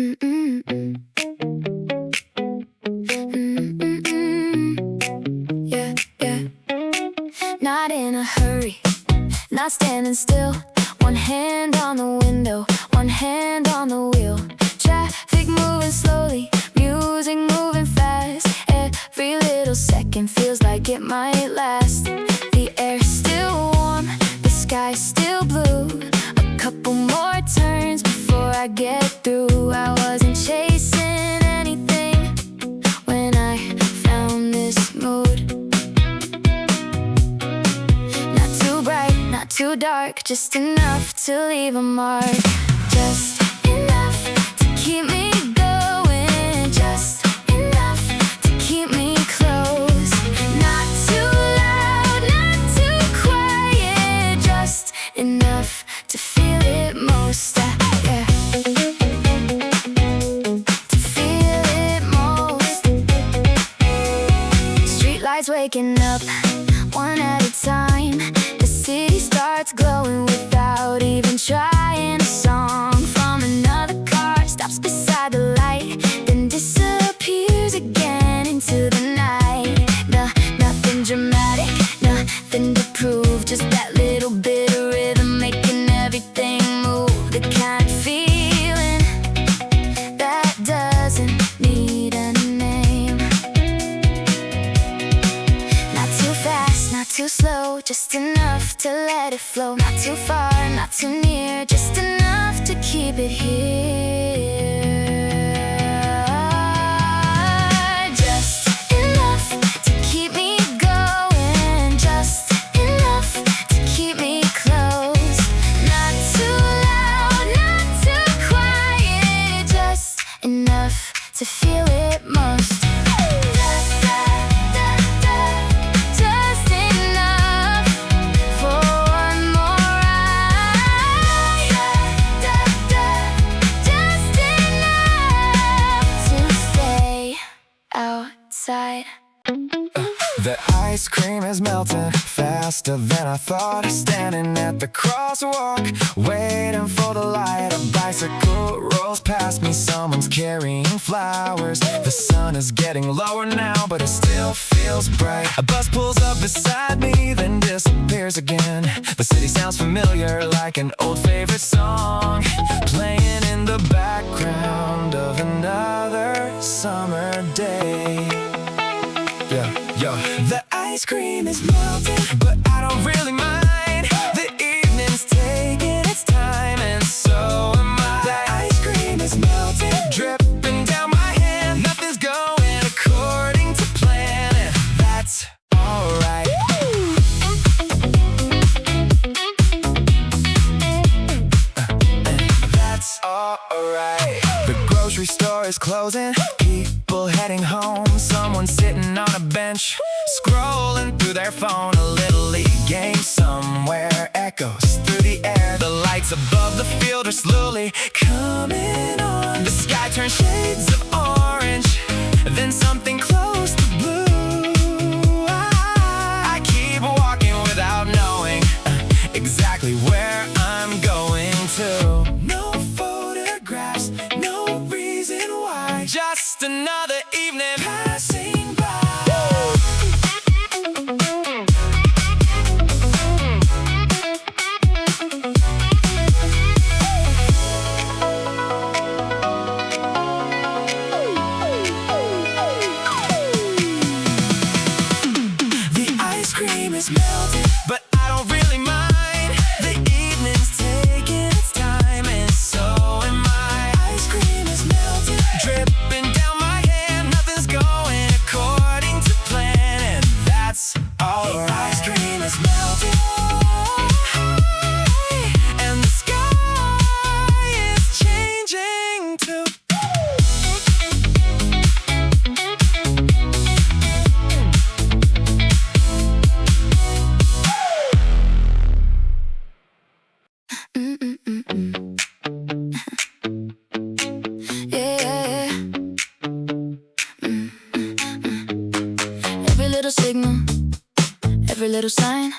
Yeah, yeah. Not in a hurry, not standing still. One hand on the window, one hand on the wheel. Traffic moving slowly, music moving fast. Every little second feels like it might last. The air's still warm, the sky's still blue. A couple more turns before I get through. I wasn't chasing anything when I found this mood. Not too bright, not too dark, just enough to leave a mark. Just enough to keep me going. Just enough to keep me close. Not too loud, not too quiet. Just enough to feel it most. Yeah. To feel it most. Streetlights waking up one at a time. The city starts glowing without even trying. A song from another car stops beside the light, then disappears again into the night. Nothing dramatic, nothing to prove, just that little bit of rhythm making everything move. The kind of feeling that doesn't need a name. Not too fast, not too slow, just enough to let it flow. Not too far, not too near, just enough to keep it here. Just enough to keep me going. Just enough to keep me close. Not too loud, not too quiet. Just enough to feel it most. Just enough for one more ride. Just enough to stay outside. The ice cream is melting faster than I thought. Standing at the crosswalk, waiting for the light. A bicycle rolls past me, someone's carrying flowers. The sun is getting lower now, but it still feels bright. A bus pulls up beside me, then disappears again. The city sounds familiar, like an old favorite song, playing in the background of another summer day. Yo, the ice cream is melting, but I don't really mind. The evening's taking its time, and so am I. The ice cream is melting, dripping down my hand. Nothing's going according to plan, and that's alright. That's alright. The grocery store is closing, people heading home. Someone sitting on a bench, scrolling through their phone. A little league game somewhere echoes through the air. The lights above the field are slowly coming on. The sky turns shades of orange, then something close to blue. I keep walking without knowing exactly where I'm going to. No photographs, no reason why. Just another evening passing by. The ice cream is melting, but I don't really mind. The evening's taking its time, and so am I. Ice cream is melting, dripping down my hand. Nothing's going according to plan, and that's alright. Ice cream is melting, and the sky is changing too. Yeah. Every little signal, every little sign,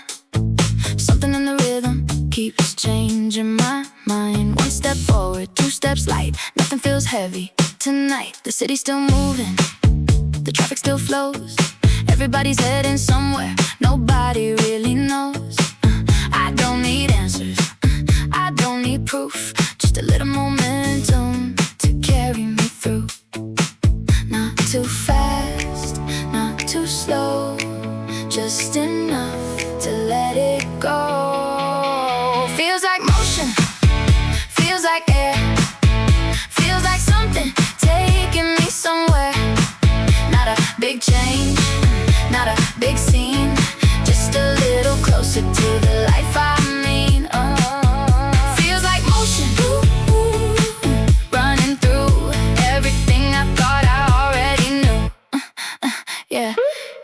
something in the rhythm keeps changing my mind. One step forward, two steps light, nothing nothing feels heavy. Tonight, the city's still moving, the traffic still flows. Everybody's heading somewhere, nobody really knows. I don't need answers, I don't need proof. Just a little momentum to carry me through. Not too fast, not too slow, just enough to let it go. Feels like motion, feels like air, feels like something taking me somewhere. Not a big change, not a big scene, just a little closer to the life I mean. Feels like motion, running through everything I thought I already knew. Yeah.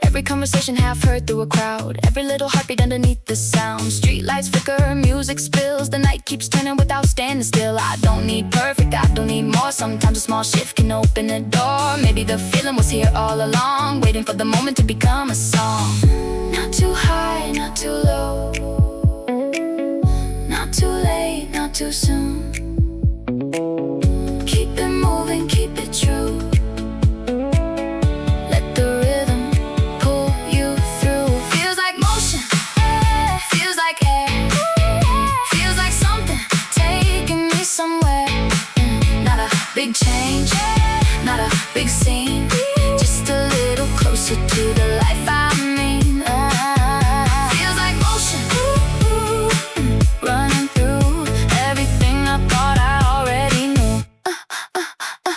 Every conversation half heard through a crowd, every little heartbeat underneath the sound. Streetlights flicker, music spills, the night keeps turning without standing still. I don't need perfect, I don't need more. Sometimes a small shift can open the door. Maybe the feeling was here all along, waiting for the moment to become a song. Not too high, not too low, not too late, not too soon. Keep it moving, keep it true. Big change, not a big scene, just a little closer to the life I mean. Feels like motion, running through everything I thought I already knew.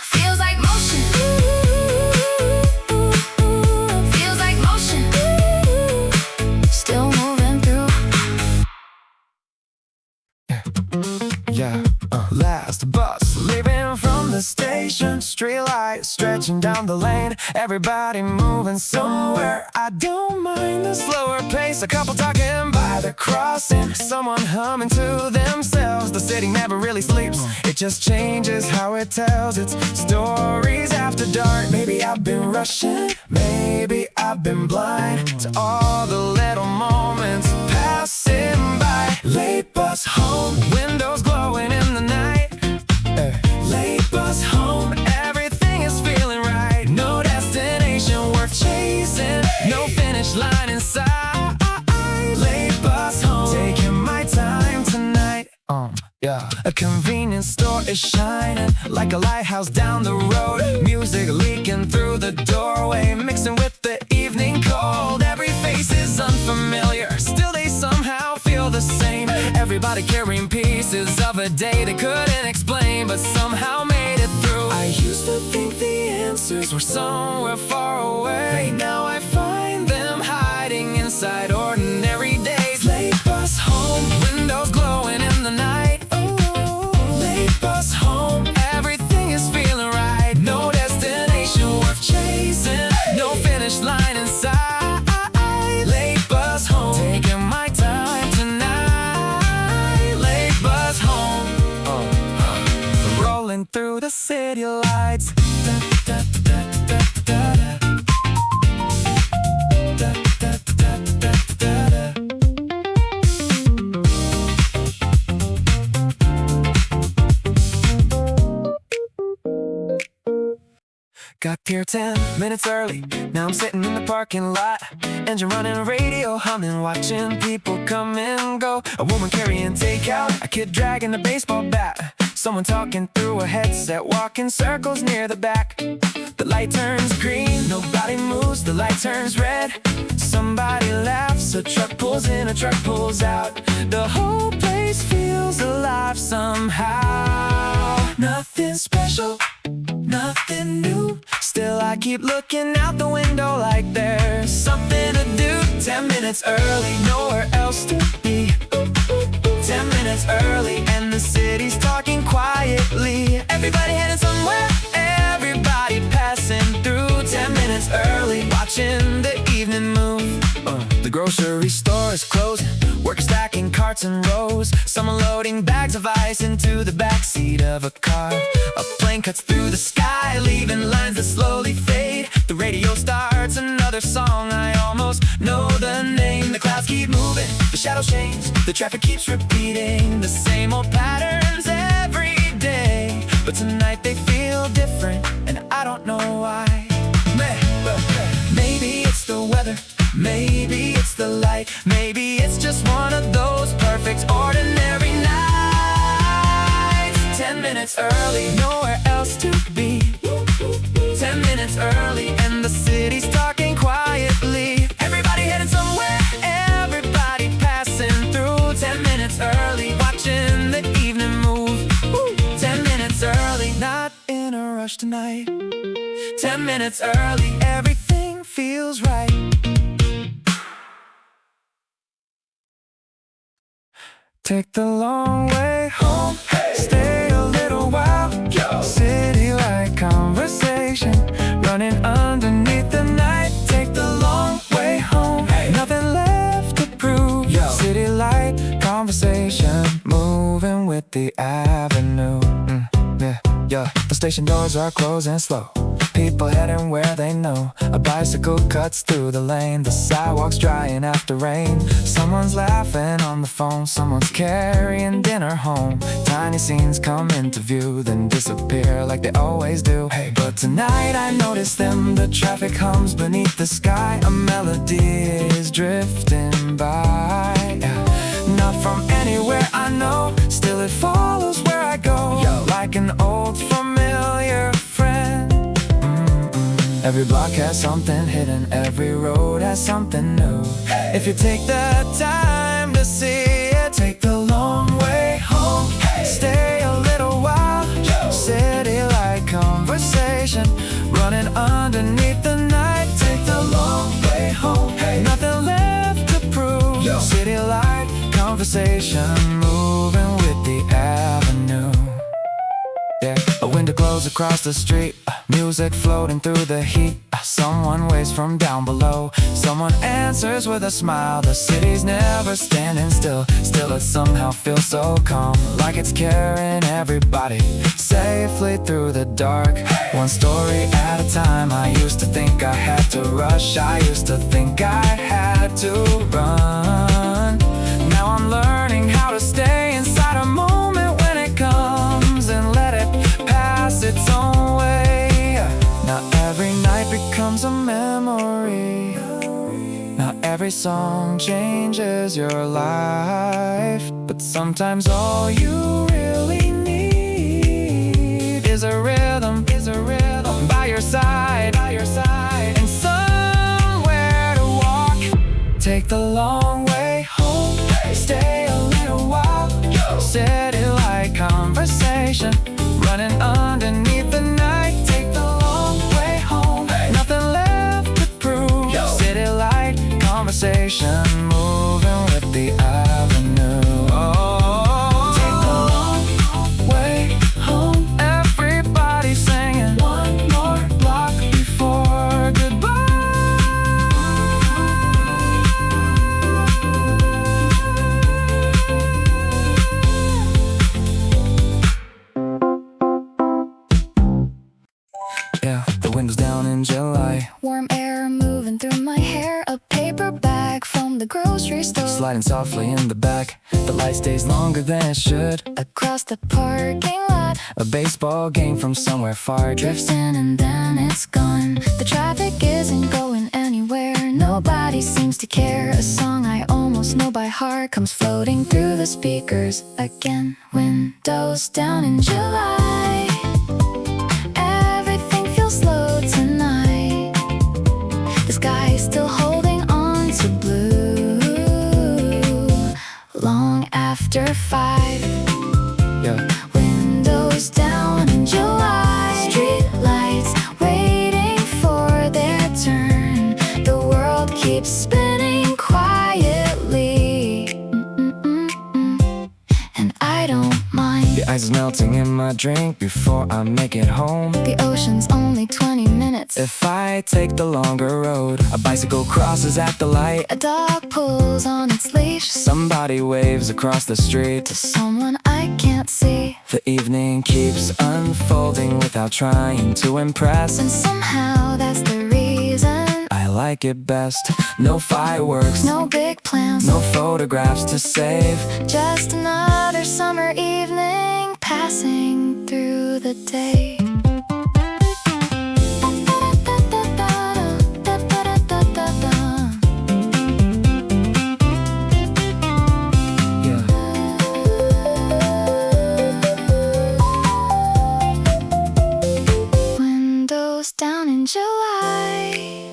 Feels like motion, feels like motion, still moving through. Yeah, last bus leaving from the station, street lights stretching down the lane, everybody moving somewhere. I don't mind the slower pace, a couple talking by the crossing, someone humming to themselves. The city never really sleeps, it just changes how it tells its stories after dark. Maybe I've been rushing, maybe I've been blind to all the little moments passing by. Late bus home, windows glowing in the night. Late bus home, everything is feeling right. No destination worth chasing, no finish line in sight. Late bus home, taking my time tonight. Yeah. A convenience store is shining like a lighthouse down the road. Music leaking through the doorway, mixing with the evening cold. Every face is unfamiliar, still they somehow feel the same. Everybody carrying pieces of a day they couldn't explain, but somehow made it through. I used to think the answers were somewhere far away. Now I find them hiding inside ordinary days. Late bus home, windows glowing in the night. Late bus home, everything is feeling right. No destination worth chasing, no finish line in sight. Late bus home, taking my time tonight. Late bus home, rolling through the city lights. Got here 10 minutes early, now I'm sitting in the parking lot. Engine running, radio humming, watching people come and go. A woman carrying takeout, a kid dragging a baseball bat. Someone talking through a headset, walking circles near the back. The light turns green, nobody moves, the light turns red. Somebody laughs, a truck pulls in, a truck pulls out. The whole place feels alive somehow. Nothing special, nothing new, still I keep looking out the window like there's something to do. 10 minutes early, nowhere else to be. 10 minutes early and the city's talking quietly. Everybody heading somewhere, everybody passing through. 10 minutes early, watching the evening move. The grocery store is closing, workers stacking carts in rows. Someone loading bags of ice into the backseat of a car. A plane cuts through the sky, leaving lines that slowly fade. The radio starts another song, I almost know the name. The clouds keep moving, the shadows change, the traffic keeps repeating the same old patterns every day. But tonight they feel different, and I don't know why. Maybe it's the weather, maybe it's the light, maybe it's just one of those perfect ordinary nights. 10 minutes early, nowhere else to be. 10 minutes early, and the city's talking quietly. Everybody heading somewhere, everybody passing through. 10 minutes early, watching the evening move. 10 minutes early, not in a rush tonight. 10 minutes early, everything feels right. Take the long way home, stay a little while. City light conversation, running underneath the night. Take the long way home, nothing left to prove. City light conversation, moving with the avenue. The station doors are closing slow. People heading where they know. A bicycle cuts through the lane. The sidewalk's drying after rain. Someone's laughing on the phone. Someone's carrying dinner home. Tiny scenes come into view, then disappear like they always do. But tonight I notice them. The traffic hums beneath the sky. A melody is drifting by. Not from anywhere I know, still it follows where I go. Like an old familiar friend. Every block has something hidden, every road has something new. If you take the time to see it, take the long way home, stay a little while. City light conversation, running underneath the night. Take the long way home, nothing left to prove. City light conversation, moving with the avenue. A window glows across the street, music floating through the heat. Someone waves from down below, someone answers with a smile. The city's never standing still, still it somehow feels so calm. Like it's carrying everybody safely through the dark. One story at a time. I used to think I had to rush, I used to think I had to run. Now I'm learning how to stay inside a moment when it comes, and let it pass its own way. Not every night becomes a memory. Not every song changes your life. But sometimes all you really need is a rhythm, by your side, and somewhere to walk. Take the long way home, stay a little while. City light conversation, running underneath the night. Take the long way home, nothing left to prove. City light conversation, moving with the avenue. Take the long way home, everybody singing. One more block before goodbye. The windows down in July. Warm air moving through my hair. A paper bag from the grocery store, Sliding softly in the back. The light stays longer than it should. across the parking lot. A baseball game from somewhere far Drifts in and then it's gone. The traffic isn't going anywhere. Nobody seems to care. A song I almost know by heart comes floating through the speakers again. Windows down in July. Everything feels slow tonight. The sky's still holding on to blue. Long after 5. Windows down in July. Street lights waiting for their turn. The world keeps spinning quietly. And I don't mind. The ice is melting in my drink before I make it home. The ocean's only 20 minutes. If I take the longer road, a bicycle crosses at the light. A dog pulls on its leash. Somebody waves across the street To someone I can't see. The evening keeps unfolding without trying to impress. And somehow that's the reason I like it best. No fireworks, no big plans, no photographs to save. just another summer evening passing through the day. Windows down in July,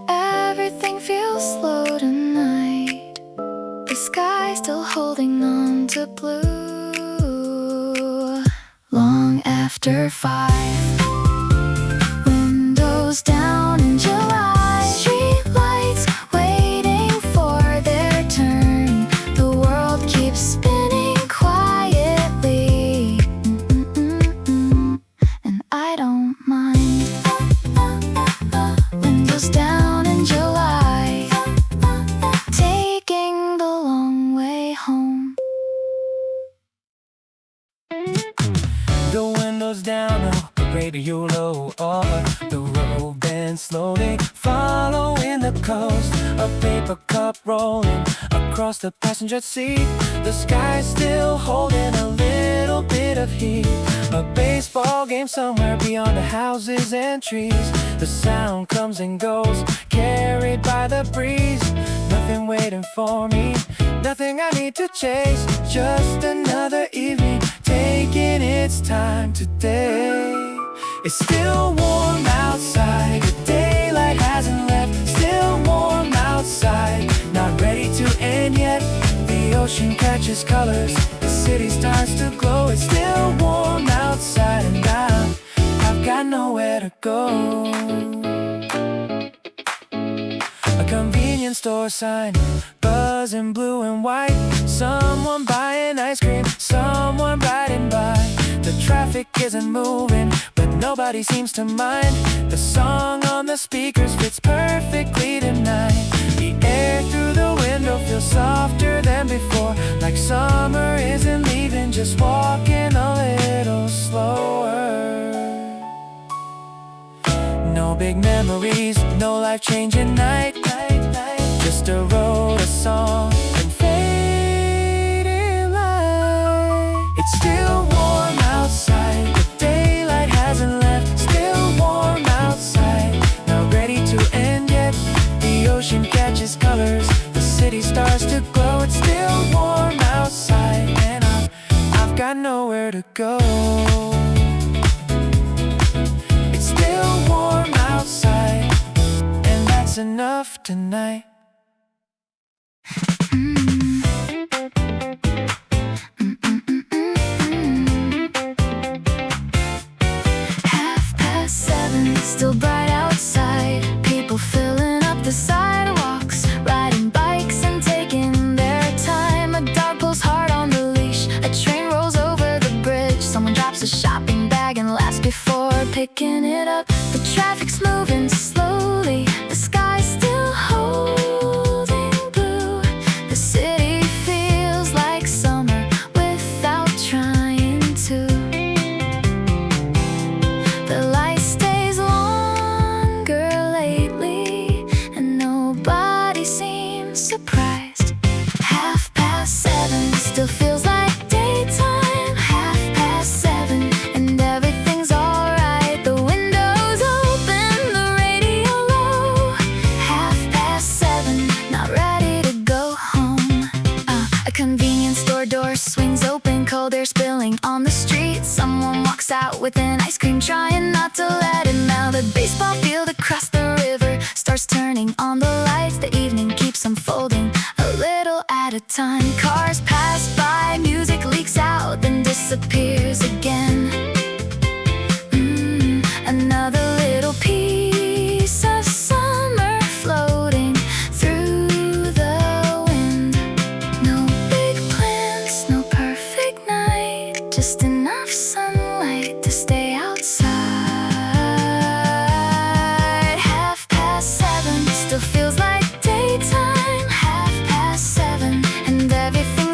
everything feels slow tonight. The sky still holding on to blue. Long after 5, windows down in July, street lights waiting for their turn. The world keeps spinning quietly, and I don't mind. Windows down in July, taking the long way home. The windows down, the radio low, the road bends slowly, following the coast. A paper cup rolling across the passenger seat. The sky's still holding a little bit of heat. A baseball game somewhere beyond the houses and trees. The sound comes and goes, carried by the breeze. Nothing waiting for me, nothing I need to chase. Just another evening, taking its time today. It's still warm outside, the daylight hasn't left. Still warm outside, not ready to end yet. The ocean catches colors, the city starts to glow. It's still warm outside and I've got nowhere to go. A convenience store sign, buzzing blue and white. Someone buying ice cream, someone riding by. The traffic isn't moving, but nobody seems to mind. The song on the speakers fits perfectly tonight. The air through the window feels softer than before, like summer isn't leaving, just walking a little slower. No big memories, no life-changing night. Just a road, a song, and fading light. It's still warm outside, the daylight hasn't left. Still warm outside, not ready to end yet. The ocean catches colors, the city starts to glow. It's still warm outside, and I've got nowhere to go. It's still warm outside, and that's enough tonight. Still bright outside, people filling up the sidewalks, riding bikes and taking their time. A dog pulls hard on the leash, a train rolls over the bridge. Someone drops a shopping bag and laughs before picking it up. The traffic's moving slowly, the sky's still holding blue. The city feels like summer without trying to. The light stays longer lately, and nobody seems surprised. 7:30 still feels like daytime. 7:30, and everything's alright. The windows open, the radio low. 7:30, not ready to go home. A convenience store door swings open, cold air spilling on the street. Someone walks out with an ice cream, trying not to let it melt. The baseball field across the river starts turning on the lights. The evening keeps unfolding, a little at a time. Cars pass by, music leaks out, then disappears again. Another little piece of summer floating through the wind. No big plans, no perfect night, just enough sunlight to stay outside. 7:30 still feels like daytime. 7:30, and everything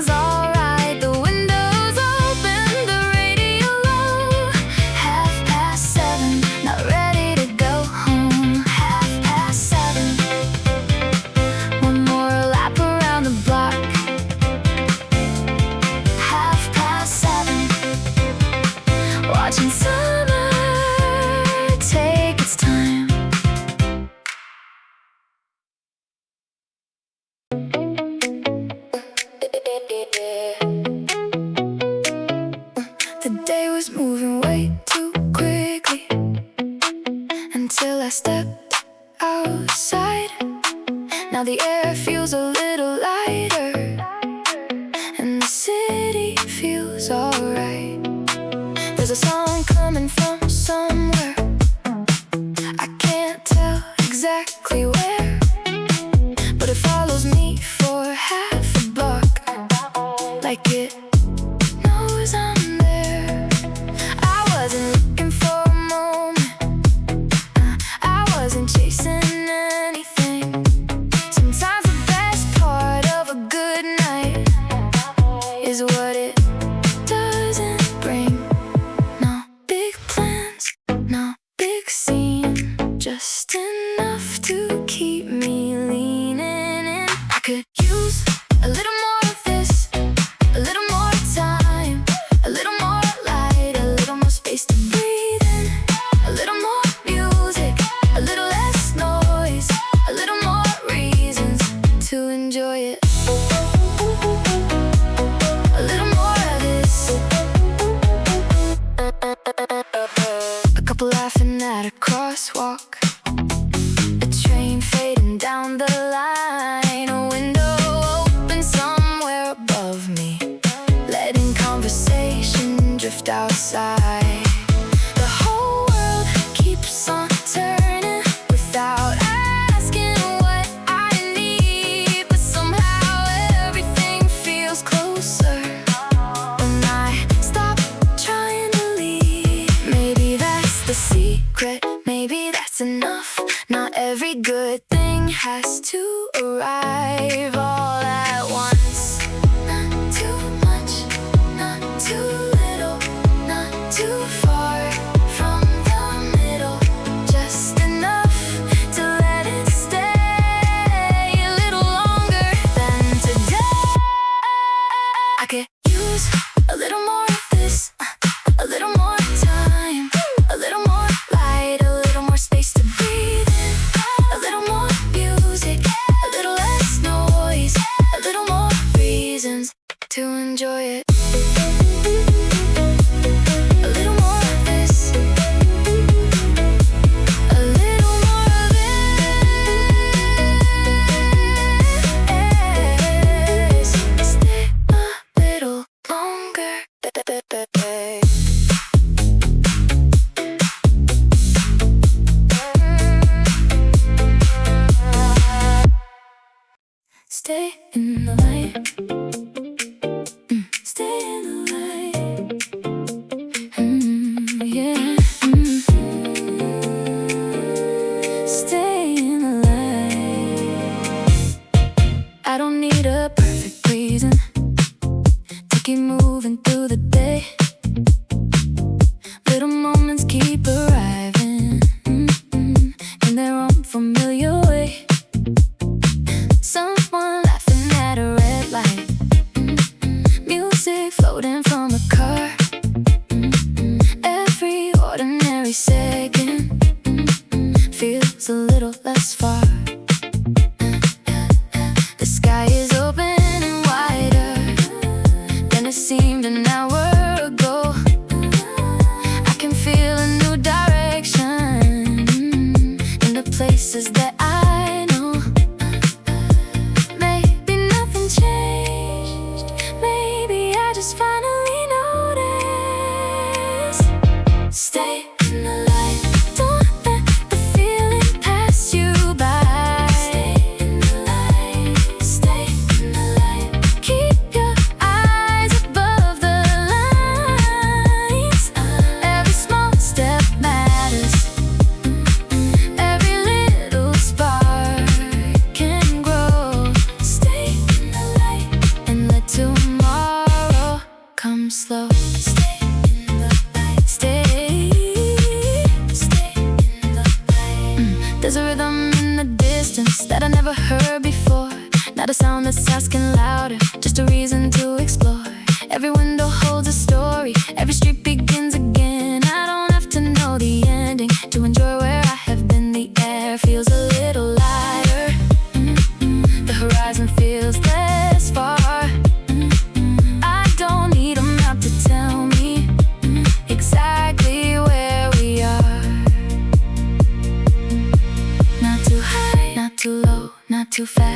stepped outside. Now the air feels a little lighter, and the city feels alright. There's a song coming from somewhere, I can't tell exactly where, but it follows me for half a block, like it knows I'm there. I wasn't looking for a moment, I wasn't chasing anything. Sometimes the best part of a good night is what it doesn't bring. No big plans, no big scene, just enough to keep me leaning in. I could use a little more of this, a little more time, a little more light, a little more space to breathe in, a little more music, a little less noise, a little more reasons to enjoy it. A little more of this. A couple laughing at a crosswalk, a train fading down the line, a window open somewhere above me, letting conversation drift outside. The whole world keeps on turning without asking what I need, but somehow everything feels closer when I stop trying to leave. Maybe that's the secret, maybe that's enough. Not every good thing has to arrive all at once. Not too much, not too little, not too far from the middle. Just enough to let it stay a little longer than today. I could use a little more of this, a little more time, a little more light, a little more space to breathe in, a little more music, a little less noise, a little more reasons to enjoy it. A little more of this, a little more of this. Stay a little longer. Stay in the light. Stay in the light. Yeah. Stay in the light. I don't need a perfect reason to keep moving through the day. Little moments keep arriving in their own familiar way. Someone laughing at a red light, music floating from a car. Every ordinary second feels a little less far. The sky is open and wider than it seemed an hour ago. I can feel a new direction in the places that I know. Maybe nothing changed, maybe I just finally noticed. Stay in the light, don't let the feeling pass you by. Stay in the light, stay in the light. Keep your eyes above the lines. Every small step matters, every little spark can grow. Stay in the light and let tomorrow come slow. Stay in the light, stay in the light. There's a rhythm in the distance that I never heard before. Not a sound that's asking louder, just a reason to explore. Every window holds a story, every street begins again. I don't have to know the ending to enjoy where I have been. The air feels a little lighter, the horizon feels less far. I don't need a map to tell me exactly where we are.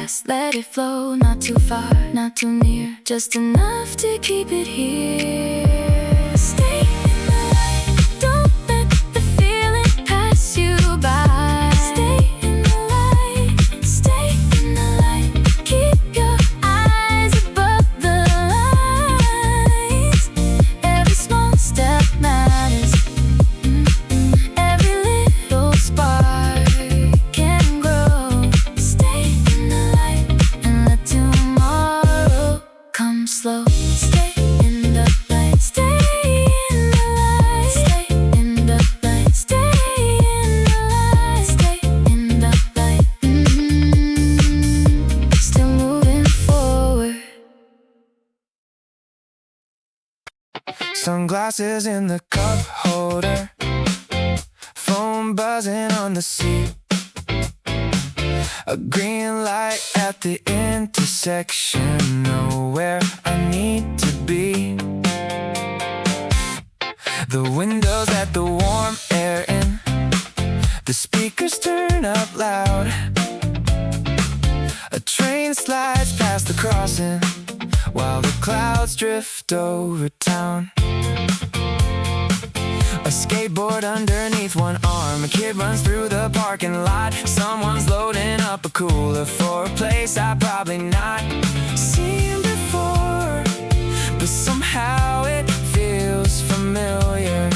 fast, let it flow. Not too far, not too near, just enough to keep it here. Stay in the light, don't let the feeling pass you by. Stay in the light, stay in the light. Keep your eyes above the lines. Every small step matters. Every little spark can grow. Stay in the light and let tomorrow come slow. Stay in the light, stay in the light, stay in the light, stay in the light, stay in the light. Still moving forward. Sunglasses in the cup holder, phone buzzing on the seat. A green light at the intersection, know where I need to be. The windows let the warm air in, the speakers turn up loud. A train slides past the crossing while the clouds drift over town. A skateboard underneath one arm, a kid runs through the parking lot. Someone's loading up a cooler for a place I've probably not seen before, but somehow it feels familiar.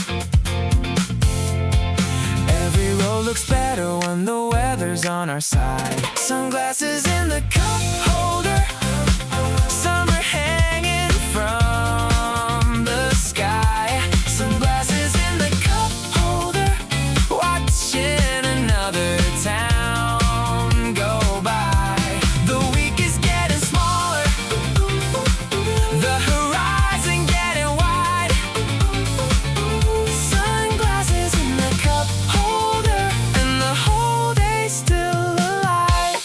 Every road looks better when the weather's on our side. Sunglasses in the cup holder, summer hanging from the sky. Sunglasses in the cup holder, watching another town go by. The week is getting smaller, the horizon getting wide. Sunglasses in the cup holder, and the whole day's still alive.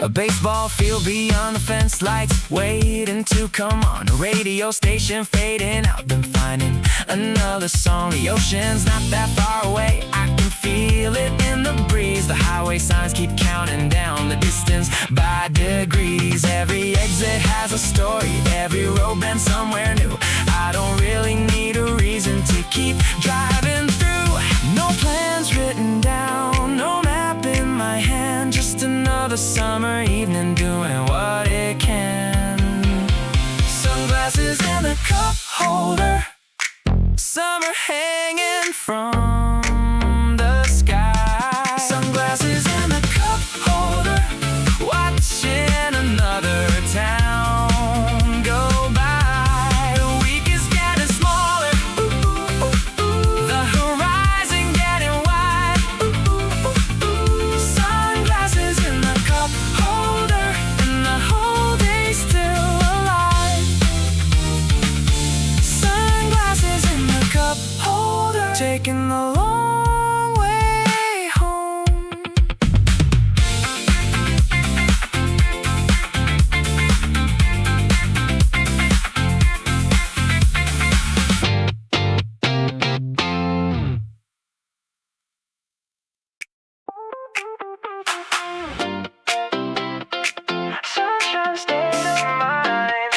A baseball field beyond the fence, lights waiting to come on. A radio station fading out, been finding another song. The ocean's not that far away, I can feel it in the breeze. The highway signs keep counting down the distance by degrees. Every exit has a story, every road bends somewhere new. I don't really need a reason to keep driving through. No plans written down, no map in my hand, just another summer evening doing what it can. Sunglasses in the cup holder, summer hanging from the sky. Sunglasses in the cup holder, watching another town go by. The week is getting smaller, the horizon getting wide. Sunglasses in the cup holder, and the whole day's still alive. Sunglasses in the cup holder, taking the long way home. Sunshine state of mind,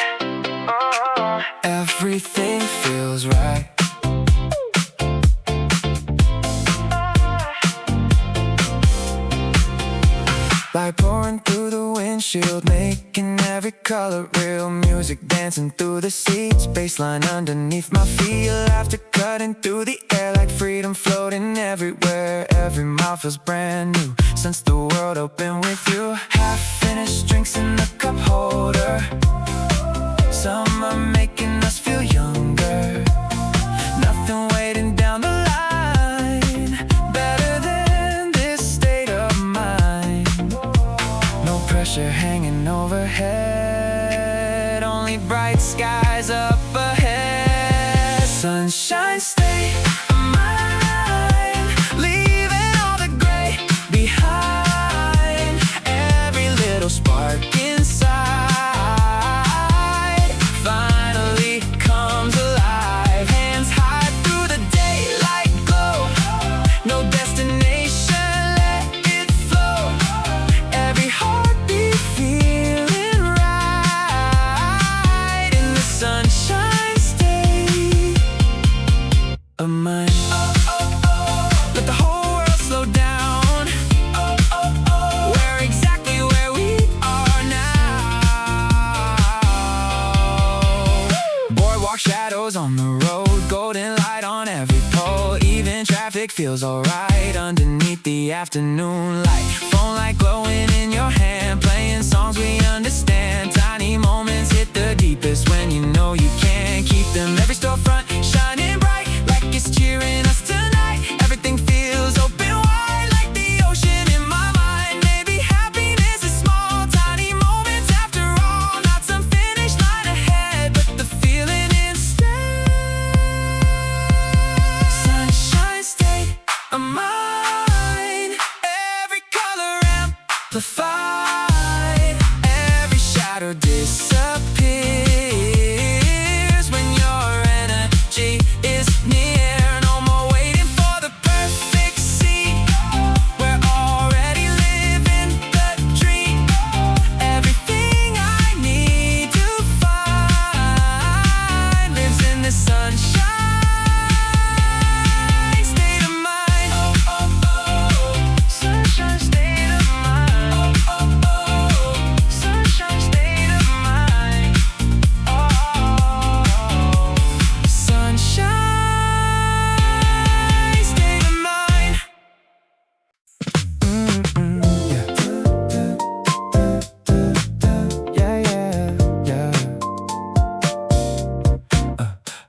everything feels right. Light pouring through the windshield, making every color real. Music dancing through the seats, bassline underneath my feet. Laughter cutting through the air like freedom floating everywhere. Every mile feels brand new since the world opened with you. Half-finished drinks in the cup holder, summer making us feel younger. Nothing waiting down the line, better than this state of mind. No pressure hanging overhead, only bright skies up ahead. Sunshine state of mind, leaving all the gray behind. Every little spark inside finally of mine. Let the whole world slow down. We're exactly where we are now. Boardwalk shadows on the road, golden light on every pole. Even traffic feels alright underneath the afternoon light. Phone light glowing in your hand, playing songs we understand. Tiny moments hit the deepest when you know you can't keep them. Every storefront shining bright like it's cheering us tonight. Everything feels open wide like the ocean in my mind. Maybe happiness is small, tiny moments after all. Not some finish line ahead, but the feeling instead. Sunshine state of mind. Every color amplified. Every shadow disappears when your energy is near. No more waiting for the perfect scene. We're already living the dream. Everything I need to find lives in the sunshine state of mind. Sunshine state of mind. Sunshine state of mind. Sunshine state of mind. Yeah.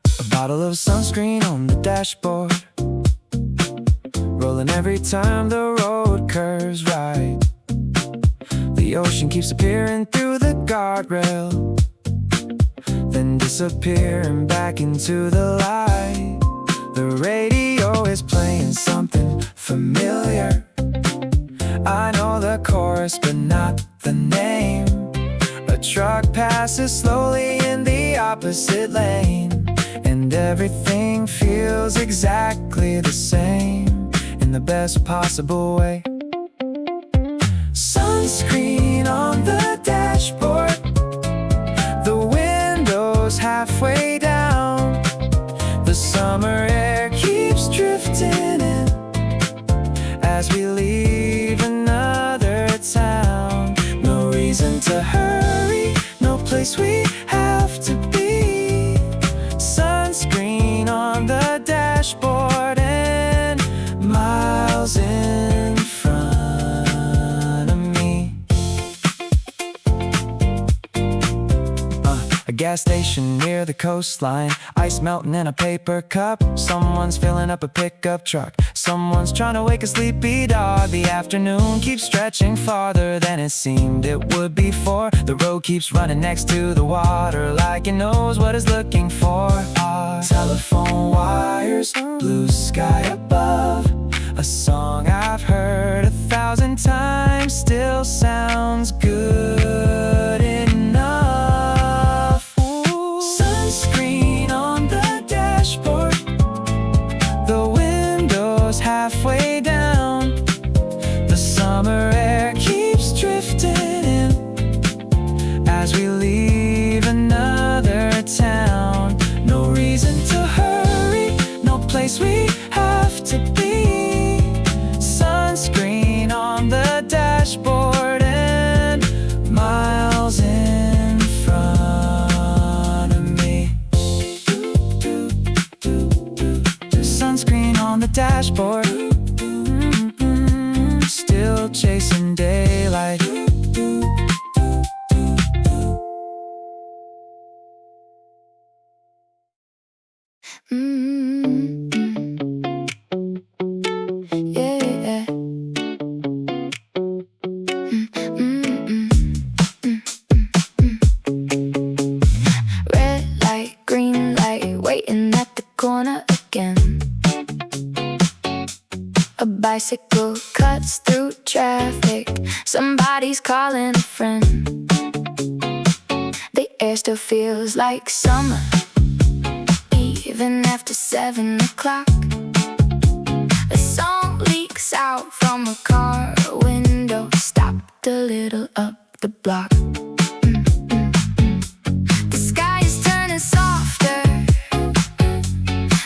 A bottle of sunscreen on the dashboard, rolling every time the road curves right. The ocean keeps appearing through the guardrail, then disappearing back into the light. The radio is playing something familiar. I know the chorus but not the name. A truck passes slowly in the opposite lane, and everything feels exactly the same in the best possible way. Sunscreen on the dashboard, the windows halfway down. The summer air keeps drifting in as we leave another town. No reason to hurry, no place we have to be. Sunscreen on the dashboard and miles in front of me. A gas station near the coastline, ice melting in a paper cup. Someone's filling up a pickup truck, someone's trying to wake a sleepy dog. The afternoon keeps stretching farther than it seemed it would before. The road keeps running next to the water like it knows what it's looking for. Our telephone wires, blue sky above. A song I've heard 1,000 times still sounds good enough. Sunscreen on the dashboard, the windows halfway down. The summer air keeps drifting in as we leave another town. No reason to hurry, no place we have to be. Sunscreen on the dashboard and miles in front of me. Sunscreen on the dashboard, still chasing daylight. Yeah. Red light, green light, waiting at the corner again. A bicycle cuts through traffic. Somebody's calling a friend. The air still feels like summer, even after 7 o'clock. A song leaks out from a car window, stopped a little up the block. The sky is turning softer,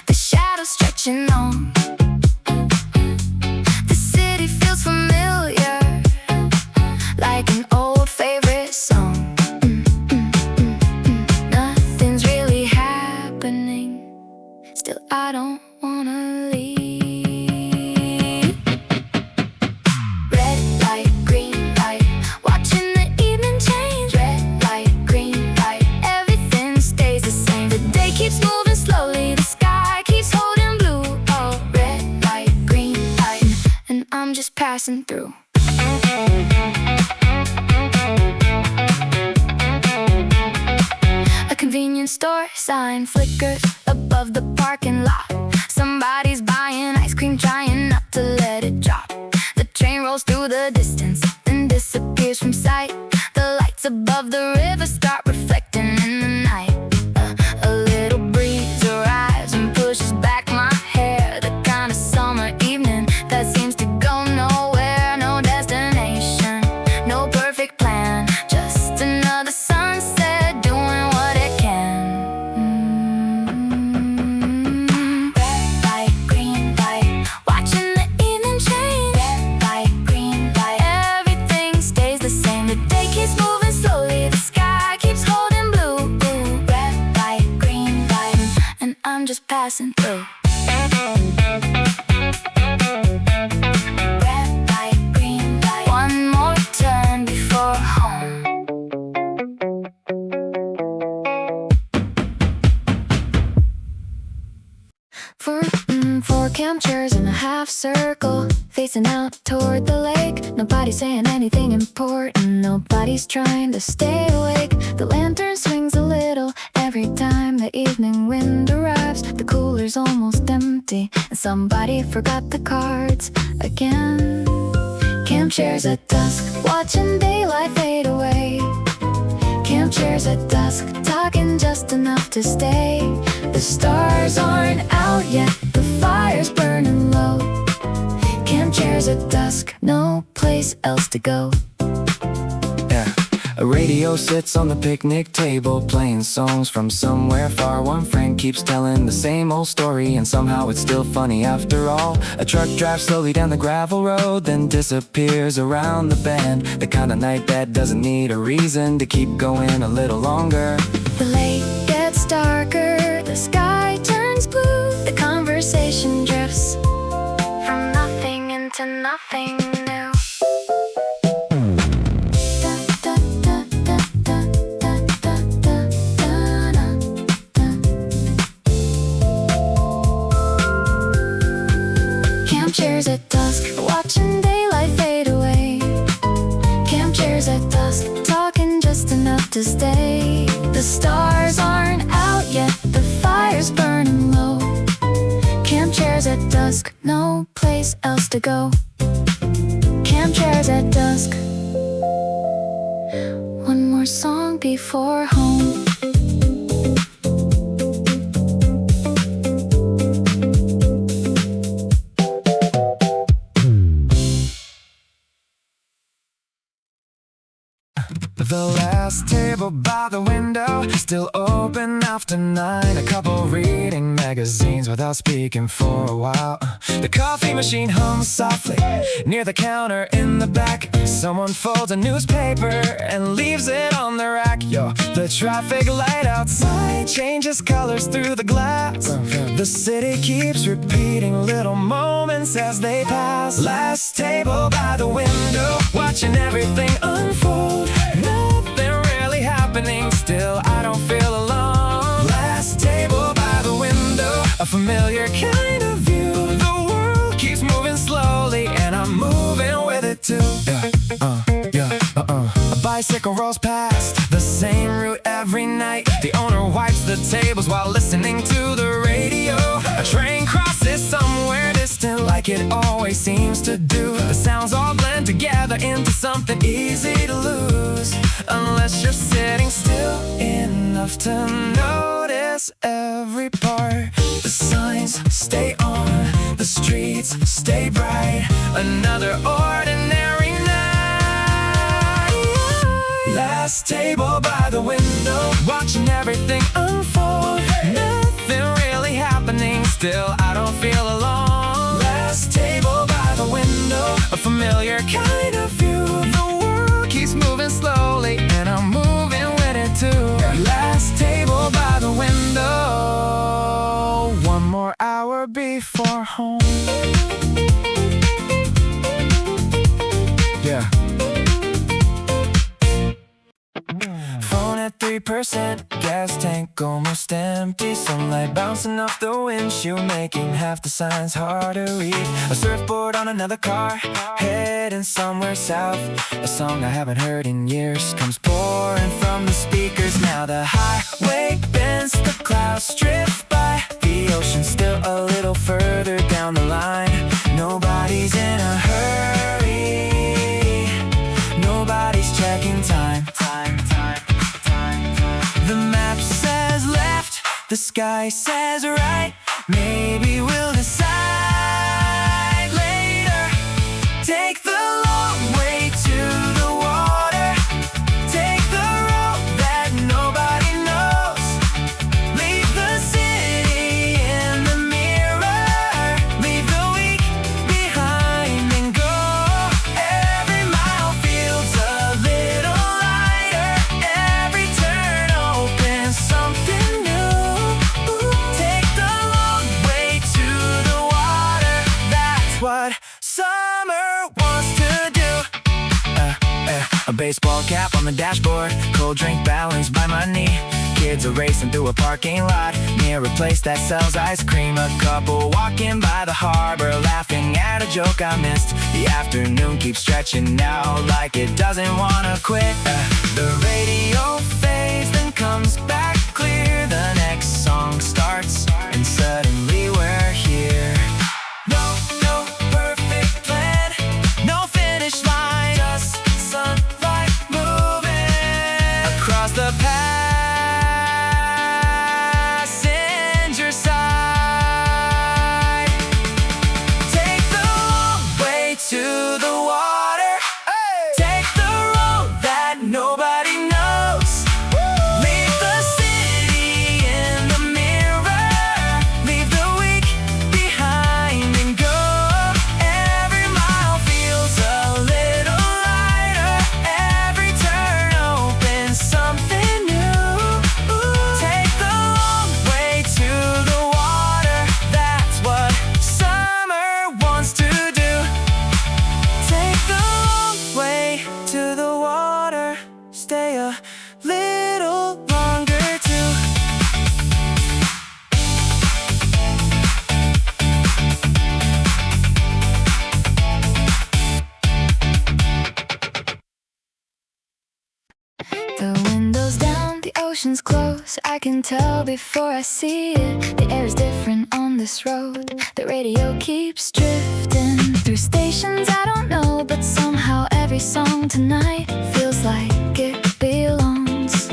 the shadows stretch passing through. A convenience store sign flickers above the parking lot. Somebody's buying ice cream, trying not to let it drop. The train rolls through the distance, then disappears from sight. The lights above the river start reflecting in the night. A little breeze arrives and pushes back my hair. The kind of summer evening that seems to go nowhere. No destination, no perfect plan, just another sunset doing what it can. Red light, green light, watching the evening change. Red light, green light, everything stays the same. The day keeps moving slowly, the sky keeps holding blue. Red light, green light, and I'm just passing through. Red light, green light, one more turn before home. Four camp chairs in a half circle, facing out toward the lake. Nobody's saying anything important, nobody's trying to stay awake. The lantern swings a little every time the evening wind arrives. The cooler's almost empty, and somebody forgot the cards again. Camp chairs at dusk, watching daylight fade away. Camp chairs at dusk, talking just enough to stay. The stars aren't out yet, the fire's burning low. Camp chairs at dusk, no place else to go. Yeah. A radio sits on the picnic table, playing songs from somewhere far. One friend keeps telling the same old story, and somehow it's still funny after all. A truck drives slowly down the gravel road, then disappears around the bend. The kind of night that doesn't need a reason to keep going a little longer. The lake gets darker, the sky turns blue. The conversation drifts from nothing into nothing new. Camp chairs at dusk, watching daylight fade away. Camp chairs at dusk, talking just enough to stay. The stars aren't out yet, the fire's burning low. Camp chairs at dusk, no place else to go. Camp chairs at dusk, one more song before home. The last table by the window, still open after 9. A couple reading magazines without speaking for a while. The coffee machine hums softly near the counter in the back. Someone folds a newspaper and leaves it on the rack. Yo, the traffic light outside changes colors through the glass. The city keeps repeating little moments as they pass. Last table by the window, watching everything unfold. Nothing really happening, still I don't feel alone. Last table by the window, a familiar kind of view. The world keeps moving slowly, and I'm moving with it too. A bicycle rolls past the same route every night. The owner wipes the tables while listening to the radio. A train crosses somewhere distant like it always seems to do. The sounds all blend together into something easy to lose, unless you're sitting still enough to notice every part. The signs stay on, the streets stay bright. Another ordinary night. Last table by the window, watching everything unfold. Nothing really happening, still I don't feel alone. Last table by the window, a familiar kind of view. The world keeps moving slowly, and I'm moving with it too. Last table by the window, one more hour before home. Yeah. Phone at 3%. Gas tank almost empty. Sunlight bouncing off the windshield, making half the signs hard to read. A surfboard on another car, heading somewhere south. A song I haven't heard in years comes pouring from the speakers. Now the highway bends, the clouds drift by. The ocean's still a little further down the line. Nobody's in a hurry. Nobody's checking time. The map says left, the sky says right. Maybe we'll decide later. Take the long way to the water. Take the road that nobody knows. Leave the city in the mirror. Leave the week behind and go. Every mile feels a little lighter. Every turn opens something new. Take the long way to the water. That's what summer wants to do. A baseball cap on the dashboard, cold drink balanced by my knee. Kids are racing through a parking lot near a place that sells ice cream. A couple walking by the harbor, laughing at a joke I missed. The afternoon keeps stretching out like it doesn't wanna quit. The radio fades, then comes back clear. The next song starts, and suddenly we're here. No perfect plan, no finish line, just sunlight moving across the passenger side. Take the long way to the water. Take the road that nobody knows. Leave the city in the mirror. Leave the week behind and go. Every mile feels a little lighter. Every turn opens something new. Take the long way to the water. That's what summer wants to do. Take the long way to the water. Stay a little longer too. The window's down, the ocean's close. I can tell before I see it. The air is different on this road. The radio keeps drifting through stations I don't know, but somehow every song tonight feels like it belongs.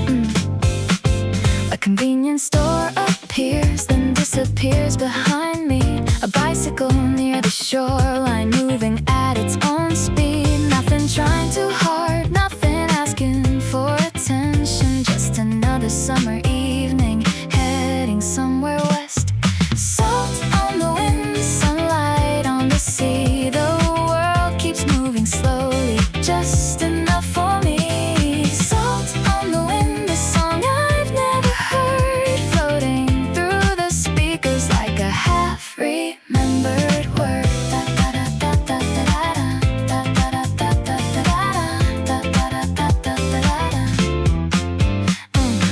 A convenience store appears, then disappears behind me. A bicycle near the shoreline, moving at its own speed. Nothing trying too hard, nothing asking for attention. Just another summer evening, heading somewhere west. Salt on the wind, sunlight on the sea. The world keeps moving slowly, just enough for me. Salt on the wind, a song I've never heard, floating through the speakers like a half-remembered word.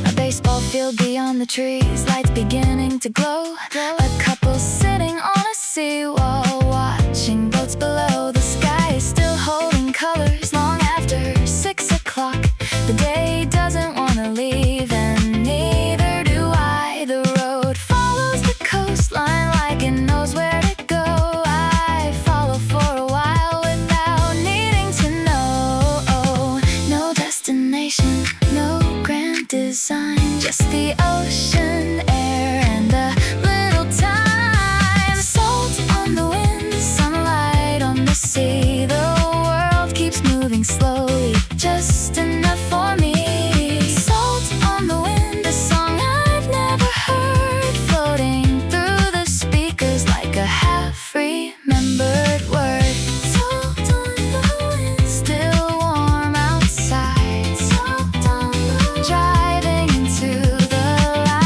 A baseball field beyond the trees, lights beginning to glow. A couple sitting on a seawall, watching boats below. The sky is still holding colors long after 6 o'clock. The day doesn't want to leave, and neither do I. The road follows the coastline like it knows where to go. I follow for a while without needing to know. No destination, no grand design, just the ocean, air, and a little time. Salt on the wind, sunlight on the sea. The world keeps moving slowly, just enough for me. Salt on the wind, a song I've never heard, floating through the speakers like a half-remembered word. Salt on the wind, still warm outside. Salt on the wind, driving into the light.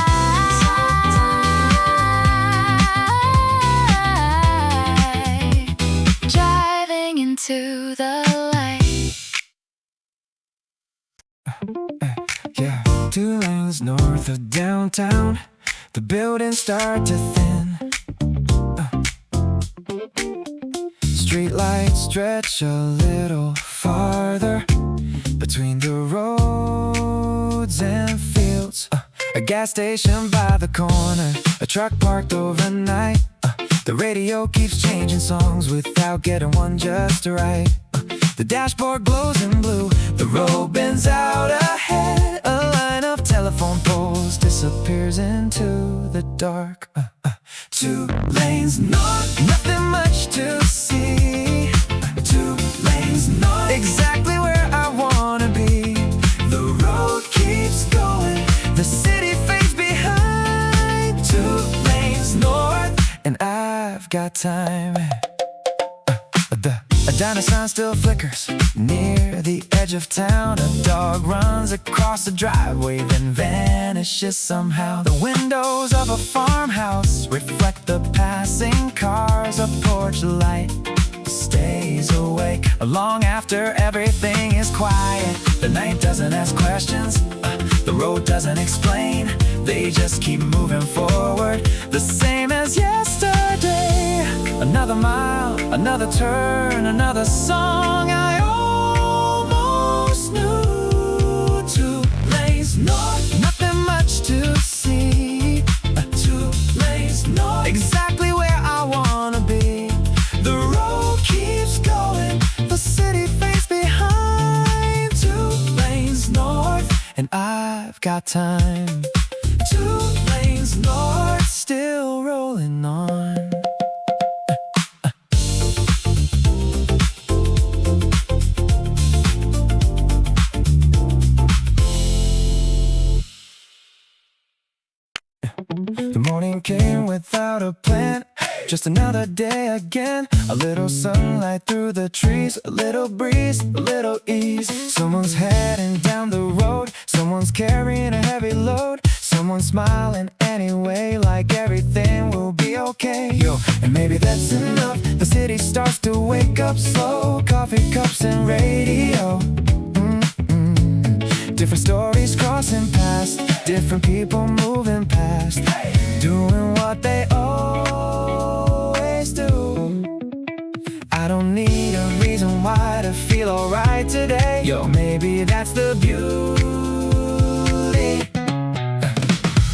Driving into the light. Yeah. lanes north of downtown, the buildings start to thin. Streetlights stretch a little farther between the roads and fields. A gas station by the corner, a truck parked overnight. The radio keeps changing songs without getting one just right. The dashboard glows in blue, the road bends out ahead. A line of telephone poles disappears into the dark. 2 lanes north, nothing much to see. 2 lanes north, exactly where I wanna be. The road keeps going, the city fades behind. 2 lanes north, and I've got time. A diner sign still flickers near the edge of town. A dog runs across the driveway, then vanishes somehow. The windows of a farmhouse reflect the passing cars. A porch light stays awake long after everything is quiet. The night doesn't ask questions, the road doesn't explain. They just keep moving forward, the same as yesterday. Another mile, another turn, another song I almost knew. 2 lanes north, nothing much to see. 2 lanes north, exactly where I wanna be. The road keeps going, the city fades behind. 2 lanes north, and I've got time. 2 lanes north, still rolling on. The morning came without a plan, just another day again. A little sunlight through the trees, a little breeze, a little ease. Someone's heading down the road, someone's carrying a heavy load. Someone's smiling anyway, like everything will be okay. Yo, and maybe that's enough. The city starts to wake up slow. Coffee cups and radio. Different stories crossing past, different people moving past, doing what they always do. I don't need a reason why to feel alright today. Yo, maybe that's the beauty.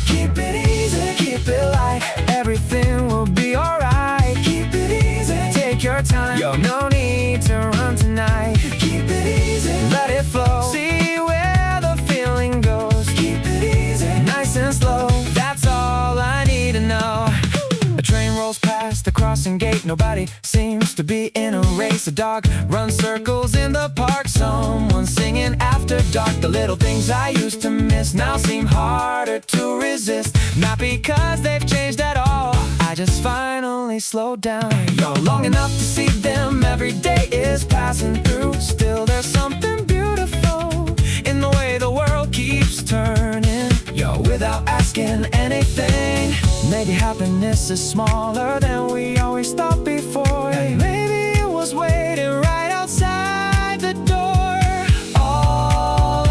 Keep it easy, keep it light, everything will be alright. Keep it easy, take your time. Yo, no need to run tonight. Keep it easy, let it flow. See where the feeling goes. Keep it easy, nice and slow. That's all I need to know. A train rolls past the crossing gate. Nobody seems to be in a race. A dog runs circles in the park. Someone singing after dark. The little things I used to miss now seem harder to resist. Not because they've changed at all, I just finally slowed down. Yo, long enough to see them. Every day is passing through. Still there's something beautiful in the way the world keeps turning. Yo, without asking anything. Maybe happiness is smaller than we always thought before. Maybe it was waiting right outside the door all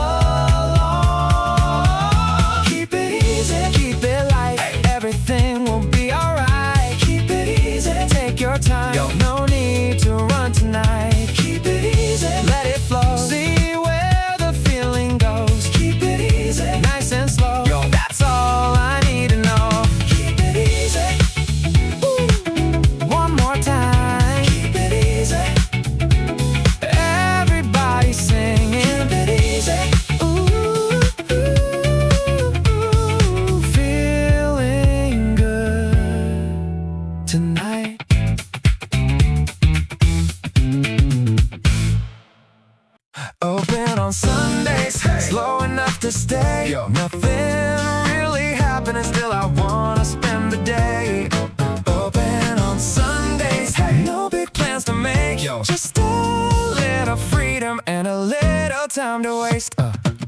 along. Keep it easy, keep it light, everything will be alright. Keep it easy, take your time. Yo, no need to run tonight. Keep it easy, let it flow. See where the feeling goes. Keep it easy, nice and slow. Yo, that's all I need to know. Keep it easy. Ooh. One more time. Keep it easy. Everybody singing. Keep it easy. Ooh, feeling good tonight. Open on Sundays, slow enough to stay. Yo, nothing really happening, still I wanna spend the day. Open on Sundays, no big plans to make. Yo, just a little freedom and a little time to waste.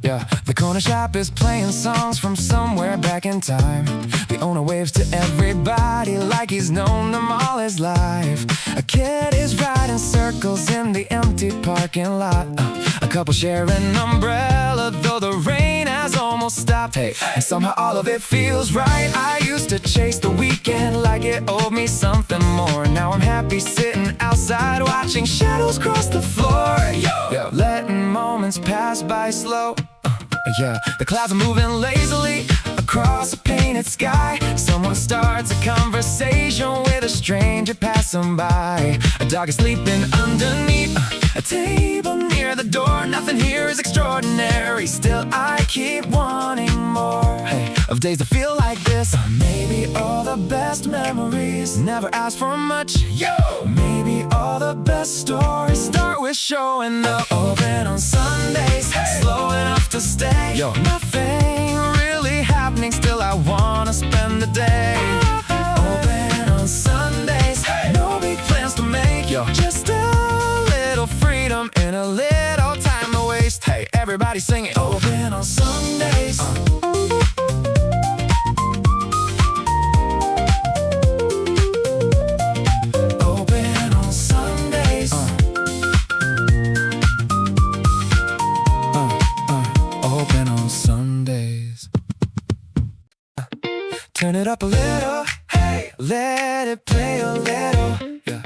Yeah, the corner shop is playing songs from somewhere back in time. The owner waves to everybody like he's known them all his life. A kid is riding circles in the empty parking lot. A couple share an umbrella, though the rain has almost stopped. Hey, and somehow all of it feels right. I used to chase the weekend like it owed me something more. Now I'm happy sitting outside watching shadows cross the floor. Yo, letting moments pass by slow. Yeah, the clouds are moving lazily across a painted sky. Someone starts a conversation with a stranger passing by. A dog is sleeping underneath a table near the door. Nothing here is extraordinary, still I keep wanting more. Hey, of days that feel like this. Maybe all the best memories never ask for much. Yo, maybe all the best stories start with showing up. Open on Sundays, slow enough to stay. Yo, nothing really happening, still I wanna spend the day. Open on Sundays, no big plans to make. Yo, just a little freedom and a little time to waste. Hey, everybody sing it. Open on Sundays. Open on Sundays. Open on Sundays. Turn it up a little, hey, let it play a little. Yeah.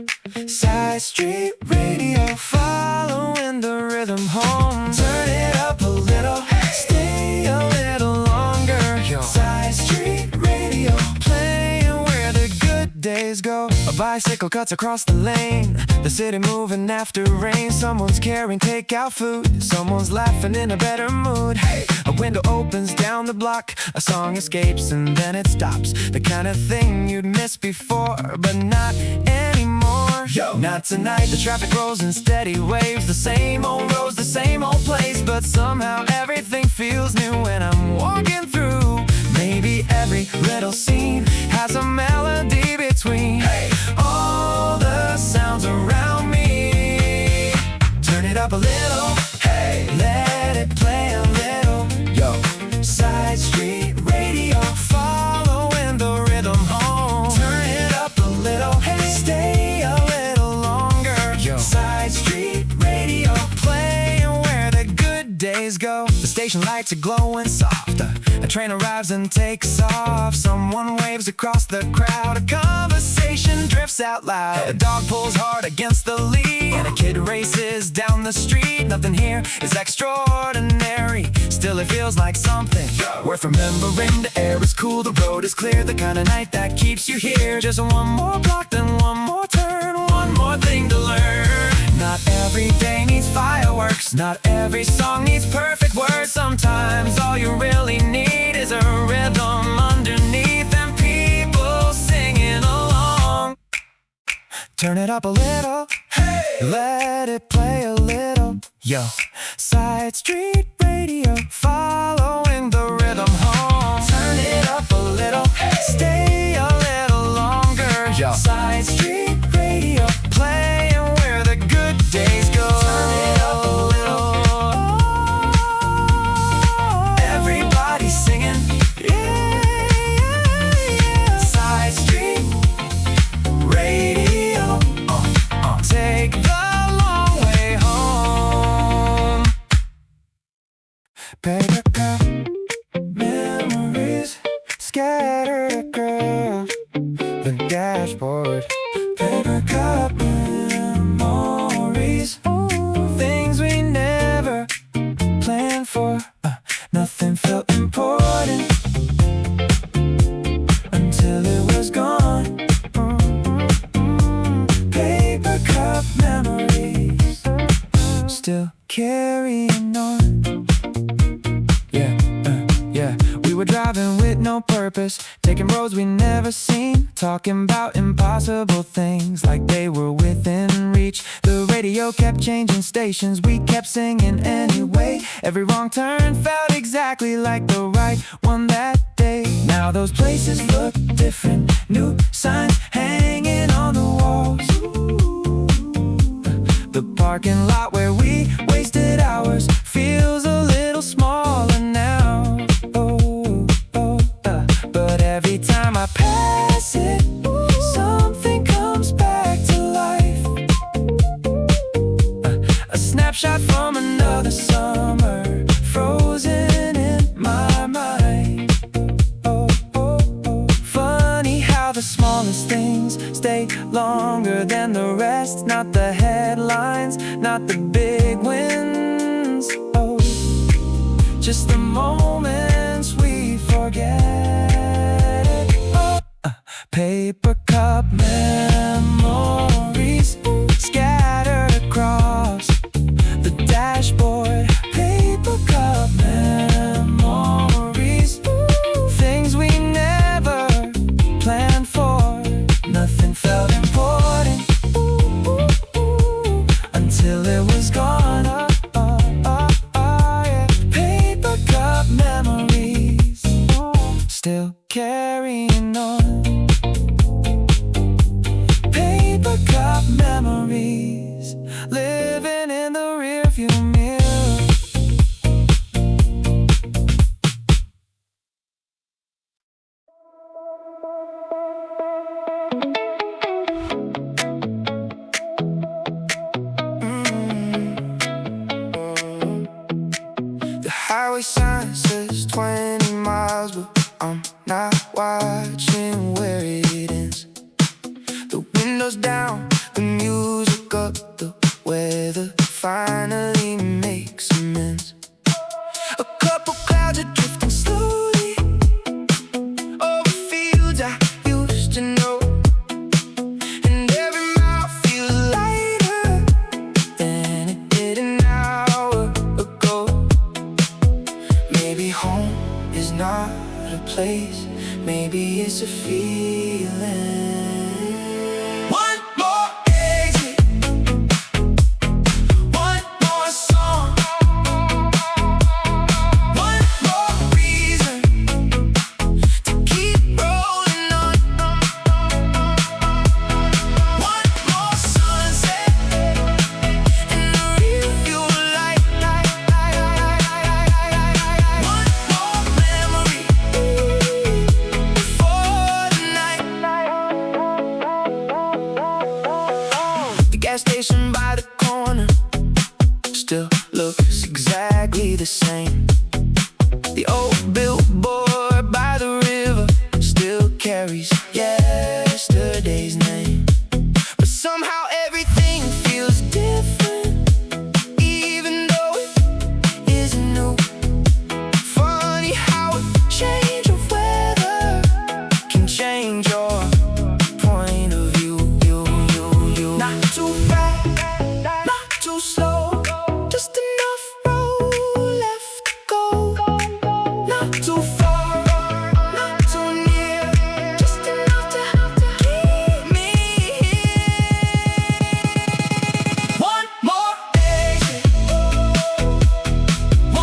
Side street radio, following the rhythm home. Turn it up a little, stay a little longer. Yo. Side street radio, playing where the good days go. A bicycle cuts across the lane, the city moving after rain. Someone's carrying takeout food, someone's laughing in a better mood. Hey, a window opens down the block, a song escapes and then it stops. The kind of thing you'd miss before, but not anymore. Yo, not tonight, the traffic rolls in steady waves. The same old roads, the same old place, but somehow everything feels new when I'm walking through. Maybe every little scene has a melody between. Hey, all the sounds around me. Turn it up a little, hey, let it play a little. Yo, side street radio, following the rhythm home. Turn it up a little, hey, stay a little longer. Yo, side street radio, playing where the good days go. The station lights are glowing soft. A train arrives and takes off. Someone waves across the crowd. A conversation drifts out loud. A dog pulls hard against the lead, and a kid races down the street. Nothing here is extraordinary, still it feels like something worth remembering. The air is cool, the road is clear, the kind of night that keeps you here. Just one more block, then one more turn, one more thing to learn. Not every day needs fireworks, not every song needs perfect words. Sometimes all you really need is a rhythm underneath and people singing along. Turn it up a little, hey, let it play a little. Yo, side street radio, following the rhythm home. Turn it up a little, hey, stay a little longer. Yo, side street radio, playing where the good days go. Turn it up a little, everybody singing, yeah, yeah. Side street radio, take the long way home. Paper cup memories scattered across the dashboard. Paper cup memories, things we never planned for. Nothing felt important until it was gone. Paper cup memories, still carrying on. Yeah, we were driving with no purpose, taking roads we never seen, talking about impossible things like they were within reach. The radio kept changing stations, we kept singing anyway. Every wrong turn felt exactly like the right one that day. Now those places look different, new signs hanging on the walls. The parking lot where we wasted hours feels a little small. snapshot from another summer, frozen in my mind. Oh, oh, oh. Funny how the smallest things stay longer than the rest. Not the headlines, not the big wins. Oh, just the moments we forget. Oh, paper cup memories scattered across the dashboard. Paper cup memories, things we never planned for. Nothing felt important until it was gone. Yeah. Paper cup memories still carrying on. Paper cup memories living in the rearview mirror. The highway sign says 20 miles, but I'm not watching where it ends. The windows down, the music up, the weather finally makes amends. A couple clouds are drifting slowly over fields I used to know, and every mile feels lighter than it did an hour ago. Maybe home is not a place, maybe it's a feeling. One more exit, one more song, one more reason to keep rolling on. One more sunset in the rearview light. One more memory before the night. The gas station by the corner still looks exactly the same. The old billboard by the river still carries yesterday's name. But somehow everything feels different, even though it isn't new. Funny how a change of weather can change your point of view. Not too fast, not too slow, just enough road left to go. Not too far, not too near, just enough to keep me here. One more exit,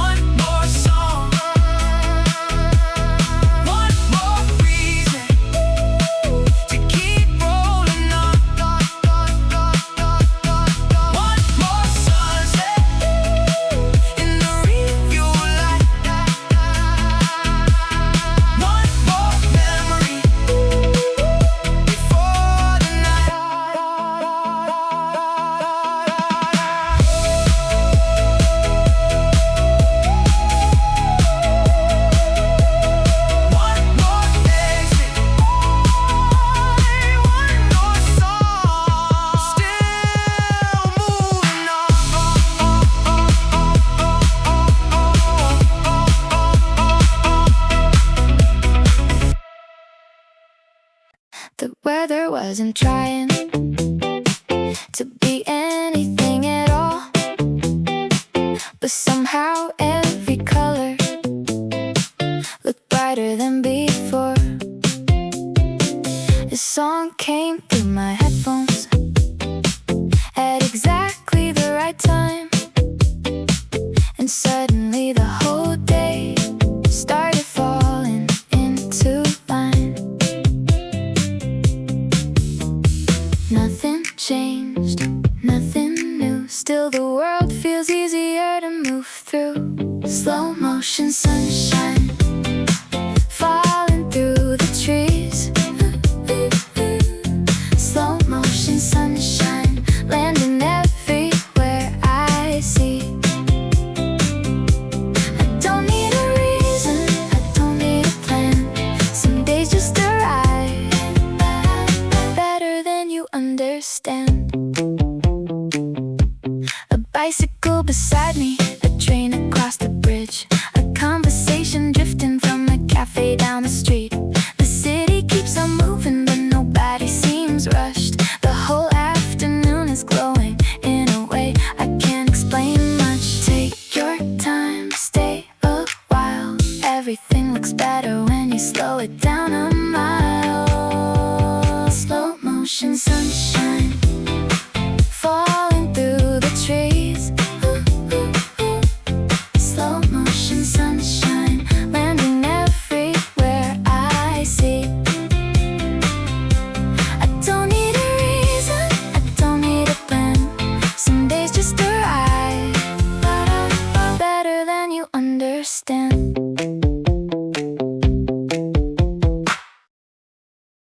one more song, one more reason to keep rolling on. One more sunset in the rearview light. One more memory before the night. One more exit, one more song, still moving on. The weather wasn't trying to be anything at all, but somehow every color looked brighter than before. The song came through my headphones at exactly the right time, and suddenly the whole day started falling into line. Nothing changed, nothing new. Still the world feels easier to move through. Slow motion sunshine falling through the trees. Slow motion sunshine landing everywhere I see. A bicycle beside me, a train across the bridge, a conversation drifting from a cafe down the street. The city keeps on moving, but nobody seems rushed. The whole afternoon is glowing in a way I can't explain much. Take your time, stay a while. Everything looks better when you slow it down a mile. Slow motion sunshine.